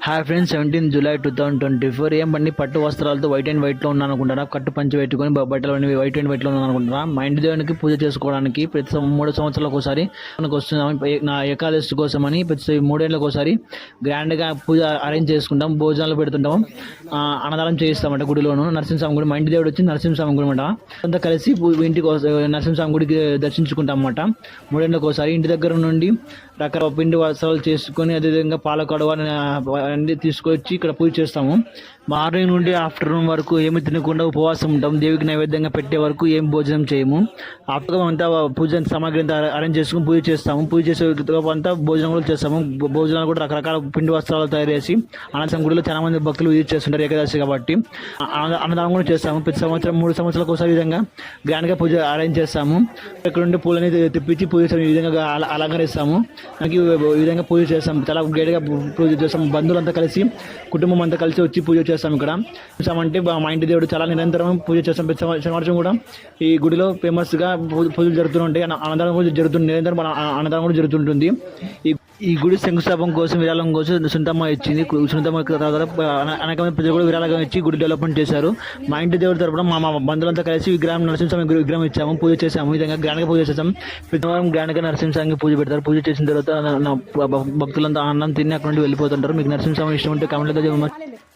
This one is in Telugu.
హాయ్ ఫ్రెండ్స్, 17 జూలై 2024 ఏం బండి పట్టు వస్త్రాలతో వైట్ అండ్ వైట్లో ఉన్నాను అనుకుంటారా? కట్టు పంచి పెట్టుకొని బట్టలు అన్ని వైట్ అండ్ వైట్లో ఉన్నాను అనుకుంటారా? మా ఇంటి దేవునికి పూజ చేసుకోవడానికి ప్రతి 3 సంవత్సరాలకు ఒకసారి మనకు వస్తున్నాము. నా ఏకాదశి కోసం అని ప్రతి 3 ఏళ్ళకి ఒకసారి గ్రాండ్గా పూజ అరేంజ్ చేసుకుంటాం, భోజనాలు పెడుతుంటాము, అన్నదానం చేయిస్తామంట గుడిలోను. నరసింహస్వామి గుడి, మా ఇంటి దేవుడు వచ్చి నరసింహస్వామి గుడి అనమాట. అంతా కలిసి ఇంటికి నరసింహస్వామి గుడికి దర్శించుకుంటాం అన్నమాట. 3 ఏళ్ళకి ఒకసారి ఇంటి దగ్గర నుండి రకరకాల పిండి వస్త్రాలు చేసుకొని అదేవిధంగా పాలకడవ అన్ని తీసుకొచ్చి ఇక్కడ పూజ చేస్తాము. మార్నింగ్ నుండి ఆఫ్టర్నూన్ వరకు ఏమి తినకుండా ఉపవాసం ఉంటాం. దేవుడికి నైవేద్యంగా పెట్టే వరకు ఏం భోజనం చేయము. ఆఫ్టర్ అంతా పూజ సామాగ్రి అంతా అరేంజ్ చేసుకుని పూజ చేస్తాము. పూజ చేసే అంతా భోజనం కూడా చేస్తాము. భోజనాలు కూడా రకరకాల పిండి వస్త్రాలు తయారు చేసి అన్నదానం గుడిలో చాలా మంది భక్తులు యూజ్ చేస్తుంటారు ఏకాదశి కాబట్టి. అన్నదానం కూడా చేస్తాము. ప్రతి సంవత్సరం 3 సంవత్సరాలకు ఒకసారి విధంగా గ్రాండ్గా పూజ అరేంజ్ చేస్తాము. ఇక్కడ నుండి పూలని తెప్పించి పూజ ఈ విధంగా అలంకరిస్తాము. మనకి ఈ విధంగా పూజ చేస్తాం. చాలా గ్రేట్గా పూజ చేస్తాం. బంధువులంతా కలిసి, కుటుంబం అంతా కలిసి వచ్చి పూజ చేస్తాం. ఇక్కడ అంటే మా ఇంటి దేవుడు చాలా నిరంతరం పూజ చేస్తాం. ప్రతి సంవత్సరం కూడా ఈ గుడిలో ఫేమస్గా పూజలు జరుగుతూ ఉంటాయి. అన్నదానం కూడా జరుగుతుంది, నిరంతరం అన్నదానం కూడా జరుగుతుంటుంది. ఈ గుడి శంకుస్థాపన కోసం విరాళం కోసం సుంతమ్మ ఇచ్చింది. సుంతమ్మ అనేక మంది ప్రజలు కూడా విరాళంగా ఇచ్చి గుడి డెవలప్మెంట్ చేశారు. మా ఇంటి దేవుడి తరపున మా బంధువులంతా కలిసి విగ్రహం నరసింహస్వామి విగ్రహం ఇచ్చాము, పూజ చేసాము. ఈ విధంగా గ్రాండ్గా పూజ చేసాం. ప్రతి వారం గ్రాండ్గా నరసింహస్వామికి పూజ పెడతారు. పూజ చేసిన తర్వాత భక్తులంతా అన్నం తిని అక్కడ నుండి వెళ్ళిపోతుంటారు. మీకు నరసింహస్వామి ఇష్టం ఉంటే కామెంట్లో